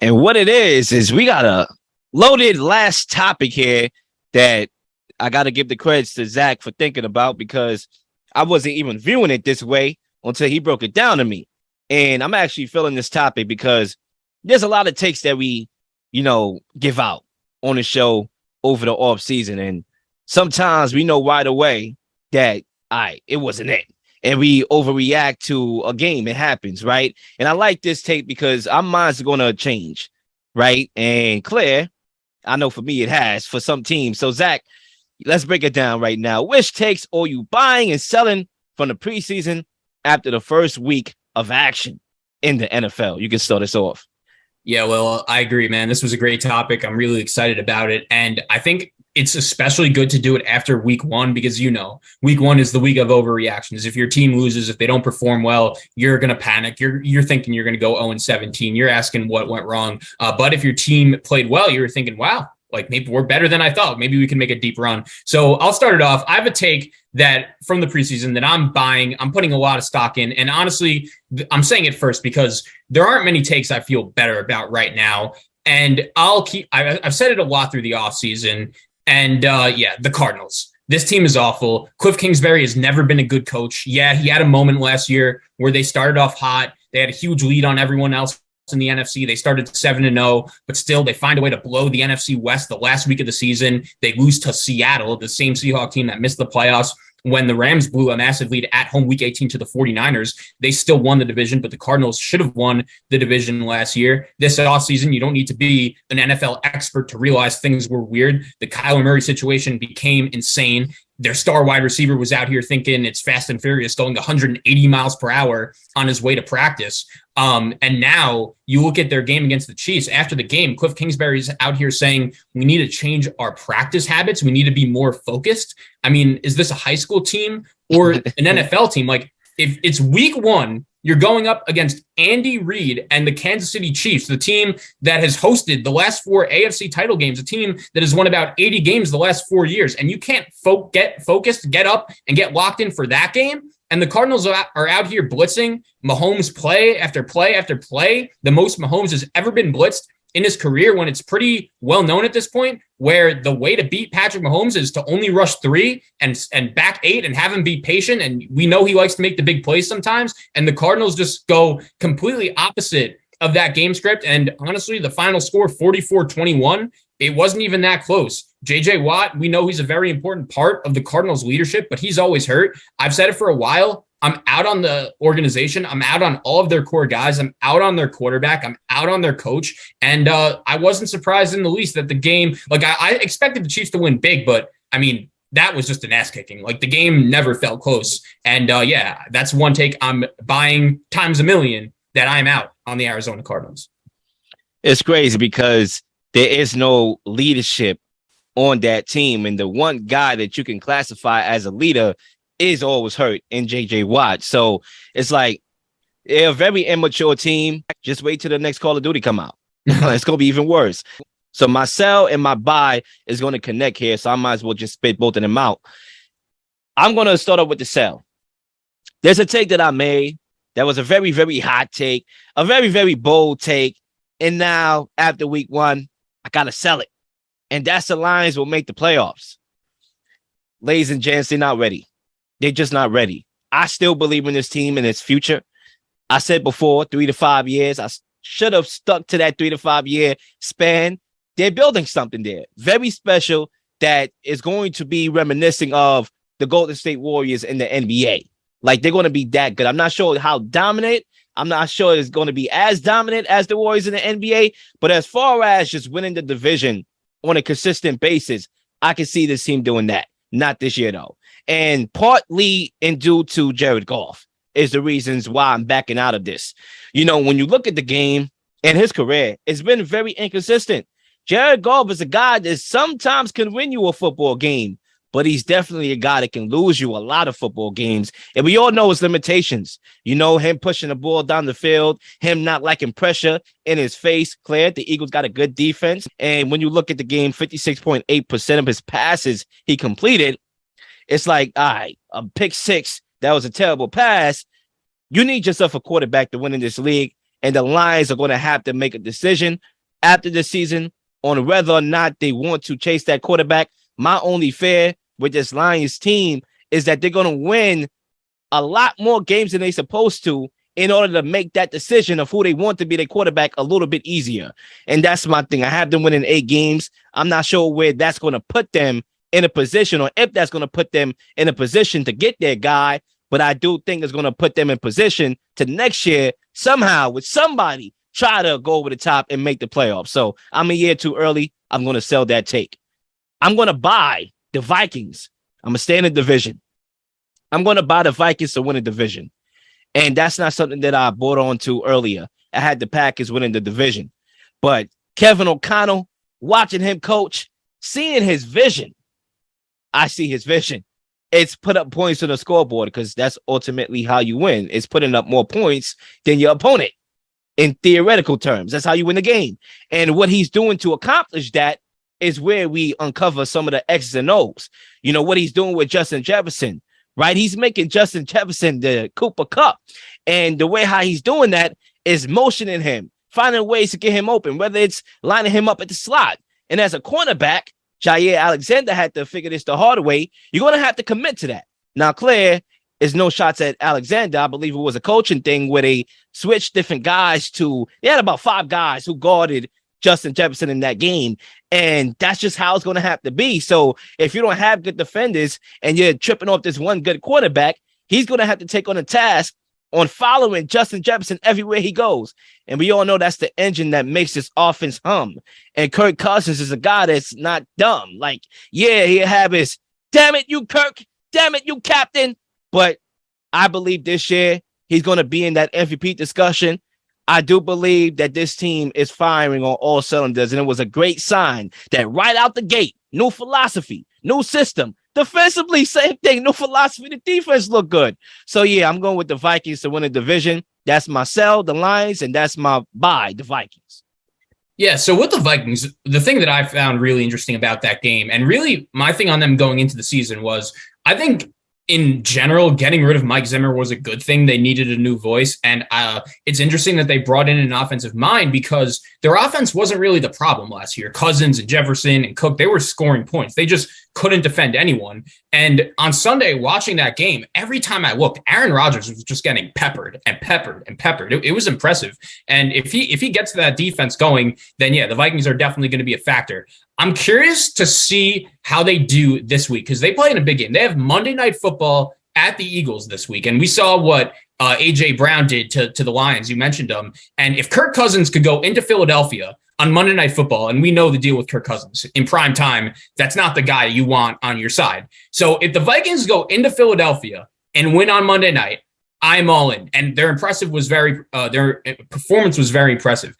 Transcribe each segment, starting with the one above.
And what it is we got a loaded last topic here that I got to give the credits to Zach for thinking about, because I wasn't even viewing it this way until he broke it down to me. And I'm actually feeling this topic because there's a lot of takes that we, give out on the show over the off season. And sometimes we know right away that, it wasn't it. And we overreact to a game. It happens, right? And I like this take because our minds are going to change, right? And Claire, I know for me it has for some teams. So, Zach, let's break it down right now. Which takes are you buying and selling from the preseason after the first week of action in the NFL? You can start us off. Yeah, well, I agree, man. This was a great topic. I'm really excited about it. And I think it's especially good to do it after week one because, week one is the week of overreactions. If your team loses, if they don't perform well, you're going to panic. You're thinking you're going to go 0-17. You're asking what went wrong. But if your team played well, you're thinking, wow, like maybe we're better than I thought. Maybe we can make a deep run. So I'll start it off. I have a take that from the preseason that I'm buying. I'm putting a lot of stock in. And honestly, I'm saying it first because there aren't many takes I feel better about right now. And I've said it a lot through the offseason. And the Cardinals. This team is awful. Cliff Kingsbury has never been a good coach. Yeah, he had a moment last year where they started off hot. They had a huge lead on everyone else in the NFC. They started 7-0, but still they find a way to blow the NFC West the last week of the season. They lose to Seattle, the same Seahawks team that missed the playoffs. When the Rams blew a massive lead at home week 18 to the 49ers, they still won the division, but the Cardinals should have won the division last year. This offseason, you don't need to be an NFL expert to realize things were weird. The Kyler Murray situation became insane. Their star wide receiver was out here thinking it's Fast and Furious, going 180 miles per hour on his way to practice. And now you look at their game against the Chiefs. After the game, Cliff Kingsbury's out here saying we need to change our practice habits. We need to be more focused. I mean, is this a high school team or an NFL team? Like, if it's week one, you're going up against Andy Reid and the Kansas City Chiefs, the team that has hosted the last 4 AFC title games, a team that has won about 80 games the last 4 years. And you can't get focused, get up and get locked in for that game. And the Cardinals are out here blitzing Mahomes play after play after play. The most Mahomes has ever been blitzed in his career, when it's pretty well known at this point, where the way to beat Patrick Mahomes is to only rush 3 and back 8 and have him be patient. And we know he likes to make the big plays sometimes. And the Cardinals just go completely opposite of that game script. And honestly, the final score, 44-21, it wasn't even that close. J.J. Watt, we know he's a very important part of the Cardinals leadership, but he's always hurt. I've said it for a while. I'm out on the organization. I'm out on all of their core guys. I'm out on their quarterback. I'm out on their coach. And I wasn't surprised in the least that the game, I expected the Chiefs to win big, but I mean, that was just an ass kicking. Like, the game never felt close. And that's one take I'm buying times a million, that I'm out on the Arizona Cardinals. It's crazy because there is no leadership on that team. And the one guy that you can classify as a leader is always hurt in J.J. Watt. So it's like they're a very immature team. Just wait till the next Call of Duty come out. It's going to be even worse. So my sell and my buy is going to connect here. So I might as well just spit both of them out. I'm going to start off with the sell. There's a take that I made that was a very, very hot take, a very, very bold take. And now after week one, I got to sell it. And that's the Lions will make the playoffs. Ladies and gents, they're not ready. They're just not ready. I still believe in this team and its future. I said before, 3 to 5 years. I should have stuck to that 3 to 5 year span. They're building something there very special that is going to be reminiscing of the Golden State Warriors in the NBA. Like, they're going to be that good. I'm not sure how dominant. I'm not sure it's going to be as dominant as the Warriors in the NBA. But as far as just winning the division on a consistent basis, I can see this team doing that. Not this year, though. And partly in due to Jared Goff is the reasons why I'm backing out of this. When you look at the game and his career, it's been very inconsistent. Jared Goff is a guy that sometimes can win you a football game, but he's definitely a guy that can lose you a lot of football games. And we all know his limitations. Him pushing the ball down the field, him not liking pressure in his face. Claire, the Eagles got a good defense. And when you look at the game, 56.8% of his passes he completed. It's like, all right, a pick 6, that was a terrible pass. You need yourself a quarterback to win in this league, and the Lions are going to have to make a decision after the season on whether or not they want to chase that quarterback. My only fear with this Lions team is that they're going to win a lot more games than they're supposed to in order to make that decision of who they want to be their quarterback a little bit easier. And that's my thing. I have them winning 8 games. I'm not sure where that's going to put them in a position, or if that's going to put them in a position to get their guy. But I do think it's going to put them in position to next year somehow with somebody try to go over the top and make the playoffs. So I'm a year too early. I'm going to sell that take. I'm going to buy the Vikings. I'm going to stay in the division. I'm going to buy the Vikings to win a division. And that's not something that I bought on to earlier. I had the Packers winning the division. But Kevin O'Connell, watching him coach, seeing his vision, I see his vision. It's put up points on the scoreboard because that's ultimately how you win. It's putting up more points than your opponent in theoretical terms. That's how you win the game. And what he's doing to accomplish that is where we uncover some of the X's and O's. You know, what he's doing with Justin Jefferson, right? He's making Justin Jefferson the Cooper Cup. And the way how he's doing that is motioning him, finding ways to get him open, whether it's lining him up at the slot. And as a cornerback, Jair Alexander had to figure this the hard way. You're going to have to commit to that. Now, Claire is no shots at Alexander. I believe it was a coaching thing where they switched different guys they had about 5 guys who guarded Justin Jefferson in that game. And that's just how it's going to have to be. So if you don't have good defenders and you're tripping off this one good quarterback, he's going to have to take on a task on following Justin Jefferson everywhere he goes. And we all know that's the engine that makes this offense hum. And Kirk Cousins is a guy that's not dumb. Like, yeah, he'll have his, damn it, you Kirk, damn it, you captain. But I believe this year he's going to be in that MVP discussion. I do believe that this team is firing on all cylinders. And it was a great sign that right out the gate, new philosophy, new system. Defensively, same thing. No philosophy. The defense look good. So, yeah, I'm going with the Vikings to win the division. That's my sell, the Lions, and that's my buy, the Vikings. Yeah, so with the Vikings, the thing that I found really interesting about that game, and really my thing on them going into the season was, I think in general, getting rid of Mike Zimmer was a good thing. They needed a new voice. And it's interesting that they brought in an offensive mind because their offense wasn't really the problem last year. Cousins and Jefferson and Cook, they were scoring points. They just couldn't defend anyone. And on Sunday, watching that game, every time I looked, Aaron Rodgers was just getting peppered and peppered and peppered. It was impressive. And if he gets that defense going, then yeah, the Vikings are definitely going to be a factor. I'm curious to see how they do this week because they play in a big game. They have Monday Night Football at the Eagles this week. And we saw what A.J. Brown did to the Lions. You mentioned them. And if Kirk Cousins could go into Philadelphia on Monday Night Football, and we know the deal with Kirk Cousins in prime time, that's not the guy you want on your side. So if the Vikings go into Philadelphia and win on Monday night, I'm all in. And their performance was very impressive.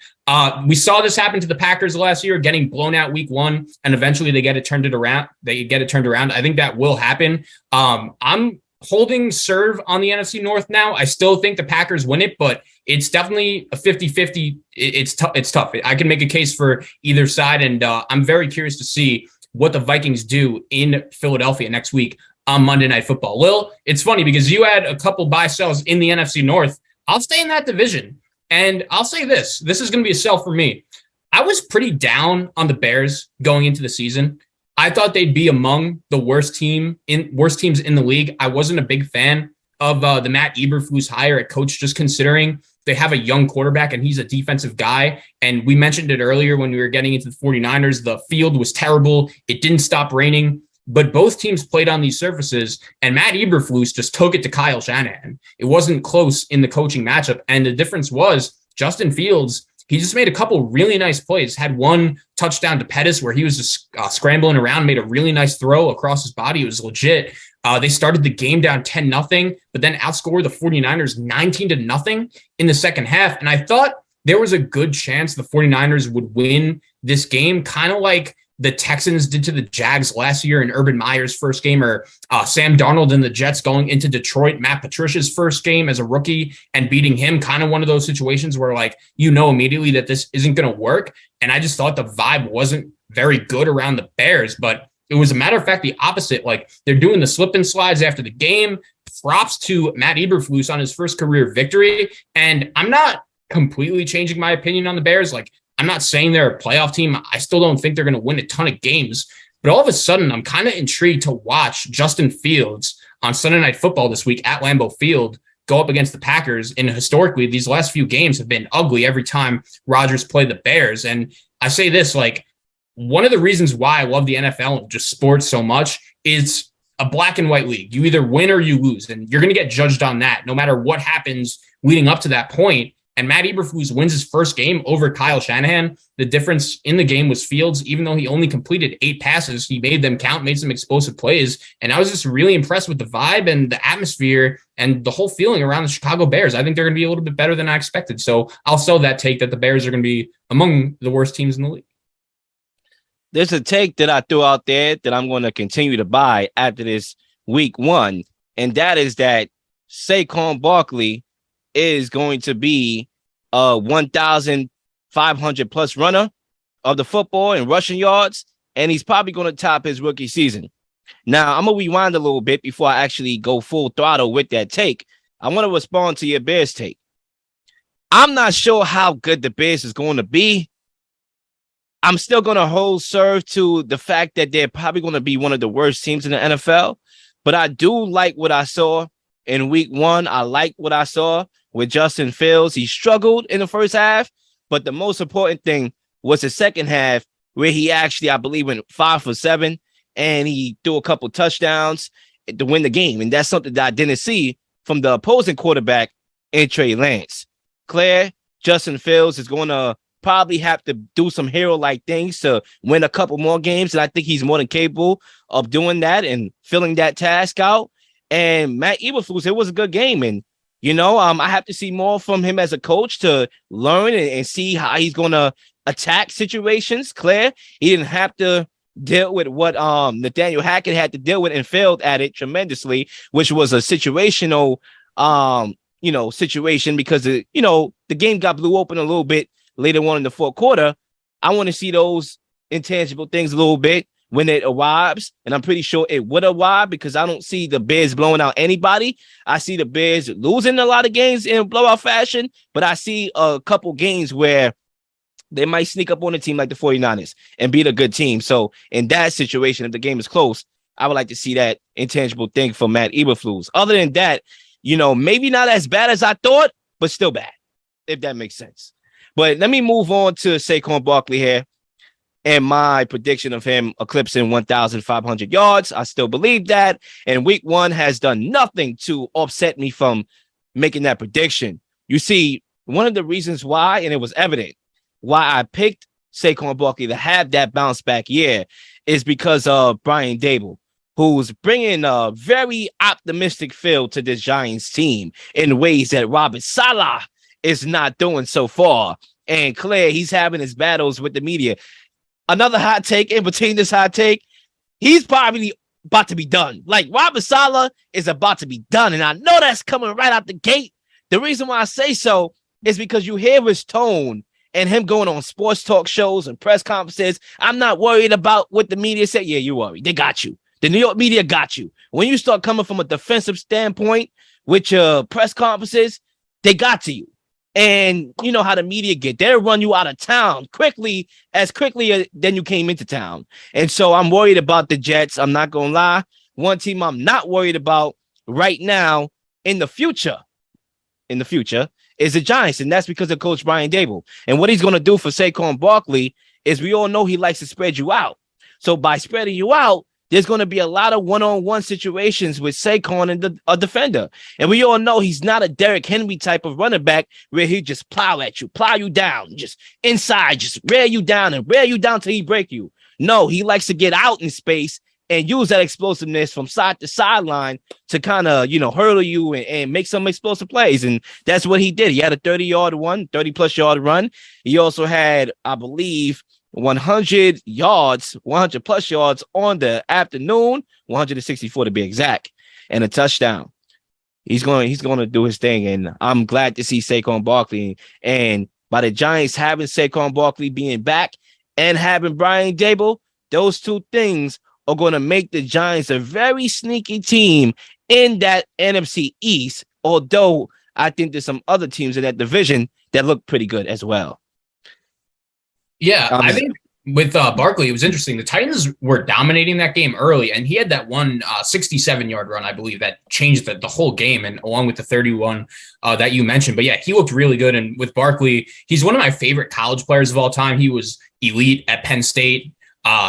We saw this happen to the Packers last year, getting blown out week 1, and eventually they get it turned around. I think that will happen. I'm holding serve on the NFC North now. I still think the Packers win it, but it's definitely a 50-50. It's tough. I can make a case for either side, and I'm very curious to see what the Vikings do in Philadelphia next week on Monday Night Football. Lil, it's funny because you had a couple buy sells in the NFC North. I'll stay in that division. And I'll say this is going to be a sell for me. I was pretty down on the Bears going into the season. I thought they'd be among the worst teams in the league. I wasn't a big fan of the Matt Eberflus hire at coach, just considering they have a young quarterback and he's a defensive guy. And we mentioned it earlier when we were getting into the 49ers. The field was terrible. It didn't stop raining. But both teams played on these surfaces, and Matt Eberflus just took it to Kyle Shanahan. It wasn't close in the coaching matchup, and the difference was Justin Fields, he just made a couple really nice plays, had one touchdown to Pettis where he was just scrambling around, made a really nice throw across his body. It was legit. They started the game down 10-0, but then outscored the 49ers 19-0 in the second half, and I thought there was a good chance the 49ers would win this game, kind of like the Texans did to the Jags last year in Urban Meyer's first game, or Sam Darnold and the Jets going into Detroit, Matt Patricia's first game as a rookie and beating him, kind of one of those situations where immediately that this isn't going to work. And I just thought the vibe wasn't very good around the Bears, but it was a matter of fact, the opposite. Like they're doing the slip and slides after the game. Props to Matt Eberflus on his first career victory. And I'm not completely changing my opinion on the Bears. Like I'm not saying they're a playoff team. I still don't think they're going to win a ton of games. But all of a sudden, I'm kind of intrigued to watch Justin Fields on Sunday Night Football this week at Lambeau Field go up against the Packers. And historically, these last few games have been ugly every time Rodgers played the Bears. And I say this, like, one of the reasons why I love the NFL and just sports so much is a black and white league. You either win or you lose, and you're going to get judged on that no matter what happens leading up to that point. And Matt Eberflus wins his first game over Kyle Shanahan. The difference in the game was Fields. Even though he only completed 8 passes, he made them count, made some explosive plays. And I was just really impressed with the vibe and the atmosphere and the whole feeling around the Chicago Bears. I think they're going to be a little bit better than I expected. So I'll sell that take that the Bears are going to be among the worst teams in the league. There's a take that I threw out there that I'm going to continue to buy after this week 1. And that is that Saquon Barkley is going to be a 1,500 plus runner of the football and rushing yards, and he's probably going to top his rookie season. Now, I'm going to rewind a little bit before I actually go full throttle with that take. I want to respond to your Bears take. I'm not sure how good the Bears is going to be. I'm still going to hold serve to the fact that they're probably going to be one of the worst teams in the NFL, but I do like what I saw in week 1. I like what I saw with Justin Fields. He struggled in the first half, but the most important thing was the second half where he actually, I believe, went 5 for 7 and he threw a couple touchdowns to win the game. And that's something that I didn't see from the opposing quarterback in Trey Lance. Claire, Justin Fields is going to probably have to do some hero-like things to win a couple more games. And I think he's more than capable of doing that and filling that task out. And Matt Eberflus, it was a good game. And I have to see more from him as a coach to learn and see how he's going to attack situations. Claire, he didn't have to deal with what Nathaniel Hackett had to deal with and failed at it tremendously, which was a situational, situation because, the game got blew open a little bit later on in the fourth quarter. I want to see those intangible things a little bit when it arrives, and I'm pretty sure it would arrive because I don't see the Bears blowing out anybody. I see the Bears losing a lot of games in blowout fashion, but I see a couple games where they might sneak up on a team like the 49ers and beat a good team. So in that situation, if the game is close, I would like to see that intangible thing from Matt Eberflus. Other than that, maybe not as bad as I thought, but still bad, if that makes sense. But let me move on to Saquon Barkley here. And my prediction of him eclipsing 1,500 yards, I still believe that. And week 1 has done nothing to upset me from making that prediction. You see, one of the reasons why, and it was evident, why I picked Saquon Barkley to have that bounce back year is because of Brian Daboll, who's bringing a very optimistic feel to this Giants team in ways that Robert Saleh is not doing so far. And Claire, he's having his battles with the media. Another hot take in between this hot take, he's probably about to be done. Like, Robert Saleh is about to be done, and I know that's coming right out the gate. The reason why I say so is because you hear his tone and him going on sports talk shows and press conferences. I'm not worried about what the media said. Yeah, you worry. They got you. The New York media got you. When you start coming from a defensive standpoint with your press conferences, they got to you. And you know how the media get. They'll run you out of town as quickly than you came into town. And so I'm worried about the Jets. I'm not going to lie. One team I'm not worried about right now in the future is the Giants. And that's because of Coach Brian Daboll. And what he's going to do for Saquon Barkley is we all know he likes to spread you out. So by spreading you out, there's going to be a lot of one-on-one situations with Saquon and a defender. And we all know he's not a Derrick Henry type of running back where he just plow you down, just inside, just wear you down till he break you. No, he likes to get out in space and use that explosiveness from side to sideline to kind of, hurdle you and make some explosive plays. And that's what he did. He had a 30-plus yard run. He also had, I believe, 100 plus yards on the afternoon, 164 to be exact, and a touchdown. He's going to do his thing, and I'm glad to see Saquon Barkley. And by the Giants having Saquon Barkley being back and having Brian Daboll, those two things are going to make the Giants a very sneaky team in that NFC East, although I think there's some other teams in that division that look pretty good as well. Yeah, I think with Barkley, it was interesting. The Titans were dominating that game early, and he had that one 67-yard run, I believe, that changed the whole game, and along with the 31 that you mentioned. But yeah, he looked really good. And with Barkley, he's one of my favorite college players of all time. He was elite at Penn State.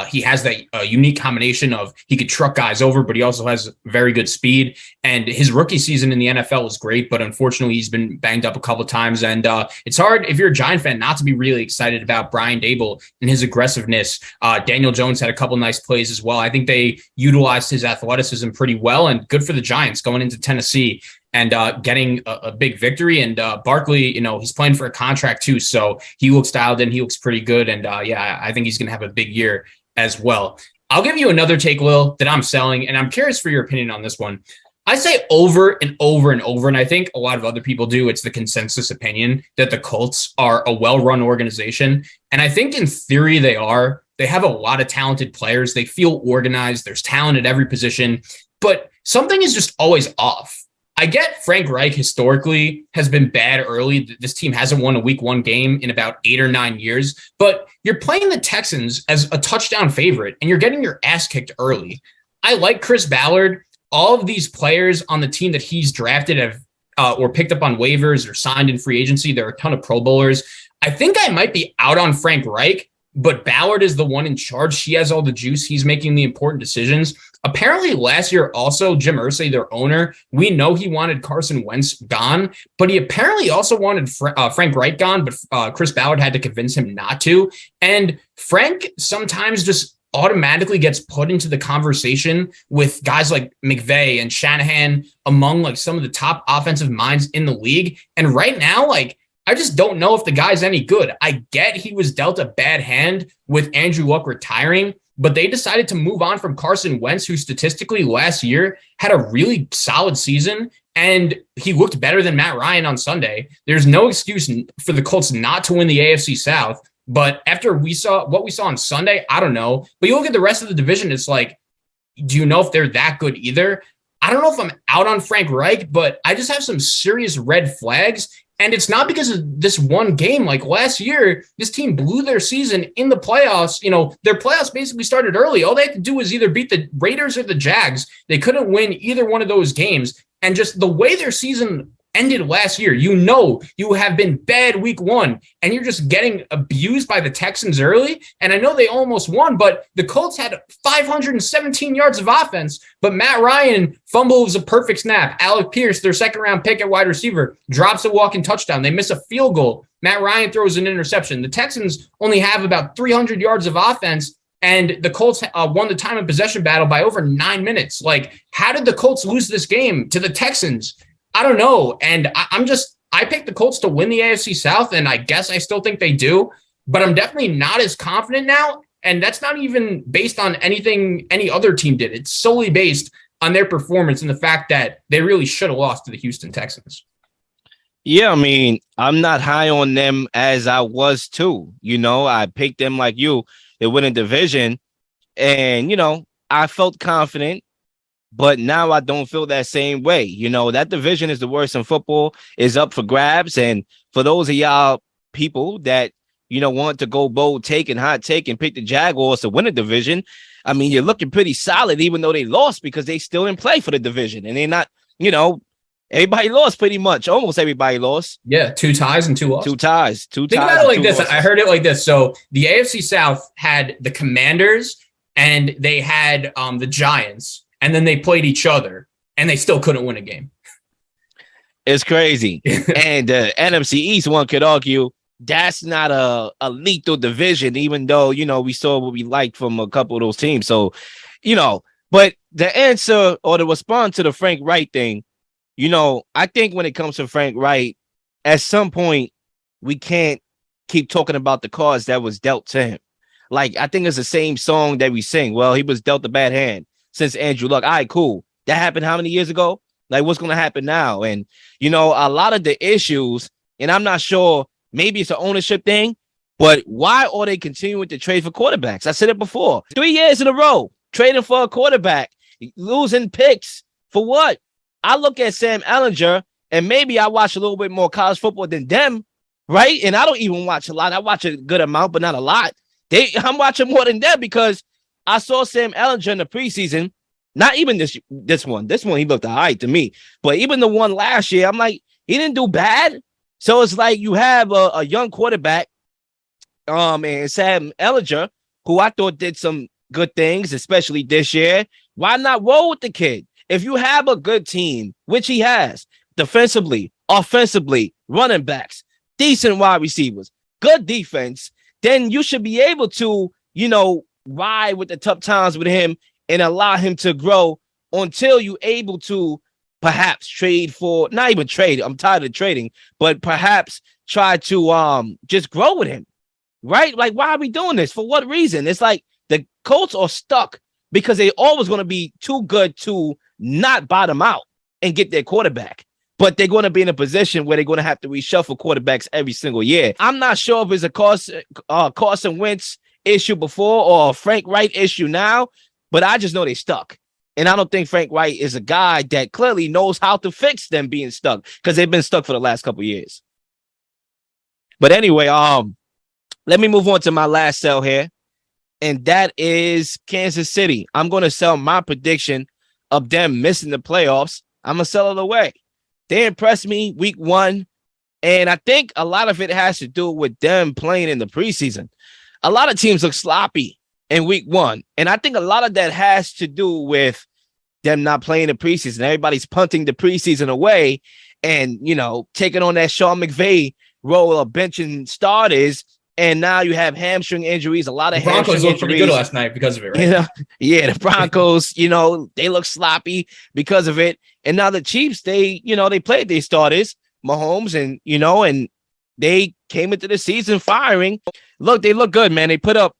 He has that unique combination of he could truck guys over, but he also has very good speed. And his rookie season in the NFL was great, but unfortunately, he's been banged up a couple of times. And it's hard if you're a Giant fan not to be really excited about Brian Dable and his aggressiveness. Daniel Jones had a couple nice plays as well. I think they utilized his athleticism pretty well, and good for the Giants going into Tennessee and getting a big victory. And Barkley, he's playing for a contract too, so he looks dialed in. He looks pretty good. And yeah, I think he's going to have a big year as well. I'll give you another take, Will, that I'm selling, and I'm curious for your opinion on this one. I say over and over and over, and I think a lot of other people do. It's the consensus opinion that the Colts are a well-run organization. And I think in theory they are. They have a lot of talented players. They feel organized. There's talent at every position, but something is just always off. I get Frank Reich historically has been bad early. This team hasn't won a week one game in about 8 or 9 years, but you're playing the Texans as a touchdown favorite and you're getting your ass kicked early. I like Chris Ballard. All of these players on the team that he's drafted have or picked up on waivers or signed in free agency. There are a ton of Pro Bowlers. I think I might be out on Frank Reich, but Ballard is the one in charge. He has all the juice. He's making the important decisions. Apparently last year also, Jim Irsay, their owner, we know he wanted Carson Wentz gone, but he apparently also wanted Frank Reich gone, but Chris Ballard had to convince him not to. And Frank sometimes just automatically gets put into the conversation with guys like McVay and Shanahan among like some of the top offensive minds in the league. And right now, like, I just don't know if the guy's any good. I get he was dealt a bad hand with Andrew Luck retiring, but they decided to move on from Carson Wentz, who statistically last year had a really solid season, and he looked better than Matt Ryan on Sunday. There's no excuse for the Colts not to win the AFC South, but after what we saw on Sunday, I don't know. But you look at the rest of the division, it's like, do you know if they're that good either? I don't know if I'm out on Frank Reich, but I just have some serious red flags. And it's not because of this one game. Like last year, this team blew their season in the playoffs. Their playoffs basically started early. All they had to do was either beat the Raiders or the Jags. They couldn't win either one of those games. And just the way their season ended last year, you have been bad week one, and you're just getting abused by the Texans early. And I know they almost won, but the Colts had 517 yards of offense, but Matt Ryan fumbles a perfect snap. Alec Pierce, their second round pick at wide receiver, drops a walking touchdown. They miss a field goal. Matt Ryan throws an interception. The Texans only have about 300 yards of offense, and the Colts won the time of possession battle by over 9 minutes. Like, how did the Colts lose this game to the Texans? I don't know. And I picked the Colts to win the AFC South, and I guess I still think they do, but I'm definitely not as confident now. And that's not even based on anything any other team did. It's solely based on their performance and the fact that they really should have lost to the Houston Texans. Yeah, I mean, I'm not high on them as I was too. I picked them like you. They win a division, and, I felt confident. But now I don't feel that same way. That division is the worst in football, is up for grabs. And for those of y'all people that, want to go bold take and hot take and pick the Jaguars to win a division, I mean, you're looking pretty solid, even though they lost, because they still in play for the division. And they're not, everybody lost pretty much. Almost everybody lost. Yeah, 2 ties and 2 losses. 2 ties. Think about it like this. Losses. I heard it like this. So the AFC South had the Commanders and they had the Giants. And then they played each other, and they still couldn't win a game. It's crazy. And NFC East, one could argue, that's not a lethal division, even though, we saw what we liked from a couple of those teams. So, but the answer or the response to the Frank Reich thing, I think when it comes to Frank Reich, at some point, we can't keep talking about the cards that was dealt to him. Like, I think it's the same song that we sing. Well, he was dealt a bad hand since Andrew Luck. All right, cool. That happened how many years ago? Like, what's going to happen now? And, a lot of the issues, and I'm not sure, maybe it's an ownership thing, but why are they continuing to trade for quarterbacks? I said it before. 3 years in a row, trading for a quarterback, losing picks for what? I look at Sam Ellinger, and maybe I watch a little bit more college football than them, right? And I don't even watch a lot. I watch a good amount, but not a lot. I'm watching more than that because I saw Sam Ellinger in the preseason. Not even this one. This one he looked all right to me. But even the one last year, I'm like, he didn't do bad. So it's like you have a young quarterback, and Sam Ellinger, who I thought did some good things, especially this year. Why not roll with the kid? If you have a good team, which he has, defensively, offensively, running backs, decent wide receivers, good defense, then you should be able to, ride with the tough times with him and allow him to grow until you're able to perhaps trade for, not even trade, I'm tired of trading, but perhaps try to just grow with him, right? Like, why are we doing this? For what reason? It's like the Colts are stuck because they always going to be too good to not bottom out and get their quarterback. But they're going to be in a position where they're going to have to reshuffle quarterbacks every single year. I'm not sure if it's a Carson Wentz issue before or a Frank Wright issue now, but I just know they're stuck. And I don't think Frank Wright is a guy that clearly knows how to fix them being stuck because they've been stuck for the last couple of years. But anyway, let me move on to my last sell here, and that is Kansas City. I'm going to sell my prediction of them missing the playoffs. I'm going to sell it away. They impressed me week 1, and I think a lot of it has to do with them playing in the preseason. A lot of teams look sloppy in week 1, and I think a lot of that has to do with them not playing the preseason. Everybody's punting the preseason away and, taking on that Sean McVay role of benching starters. And now you have hamstring injuries, a lot of Broncos looked pretty good last night because of it, right? Yeah, the Broncos, they look sloppy because of it. And now the Chiefs, they played their starters, Mahomes, and they came into the season firing. Look, they look good, man. They put up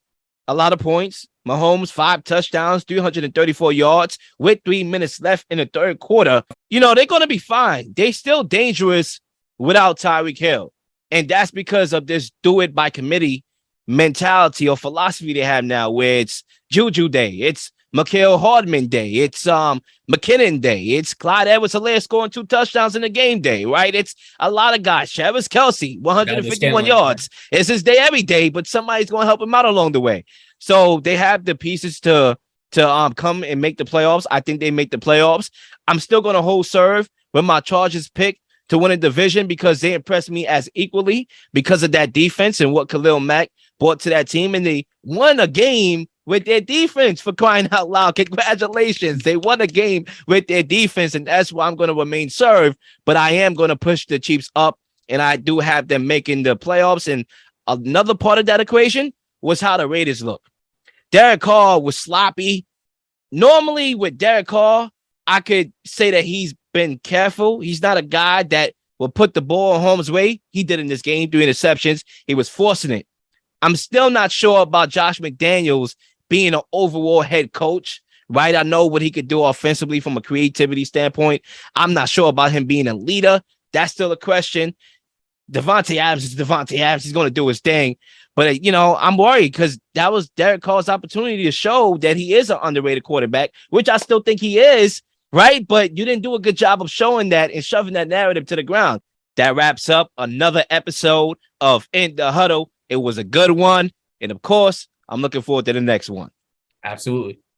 a lot of points. Mahomes, 5 touchdowns, 334 yards with 3 minutes left in the third quarter. They're going to be fine. They're still dangerous without Tyreek Hill. And that's because of this do it by committee mentality or philosophy they have now, where it's Juju Day, it's Mikael Hardman Day, it's McKinnon Day, it's Clyde Edwards-Helaire scoring 2 touchdowns in the game day, right? It's a lot of guys. Travis Kelce, 151 yards. It's his day every day, but somebody's going to help him out along the way. So they have the pieces to come and make the playoffs. I think they make the playoffs. I'm still going to hold serve with my Chargers pick to win a division because they impressed me as equally because of that defense and what Khalil Mack brought to that team. And they won a game with their defense, for crying out loud. Congratulations. They won a game with their defense, and that's why I'm going to remain served. But I am going to push the Chiefs up, and I do have them making the playoffs. And another part of that equation was how the Raiders look. Derek Carr was sloppy. Normally with Derek Carr, I could say that he's been careful. He's not a guy that will put the ball in harm's way. He did in this game, 3 interceptions. He was forcing it. I'm still not sure about Josh McDaniels being an overall head coach, right? I know what he could do offensively from a creativity standpoint. I'm not sure about him being a leader. That's still a question. Devontae Adams is Devontae Adams. He's going to do his thing. But, I'm worried because that was Derek Carr's opportunity to show that he is an underrated quarterback, which I still think he is. Right. But you didn't do a good job of showing that and shoving that narrative to the ground. That wraps up another episode of In the Huddle. It was a good one. And of course, I'm looking forward to the next one. Absolutely.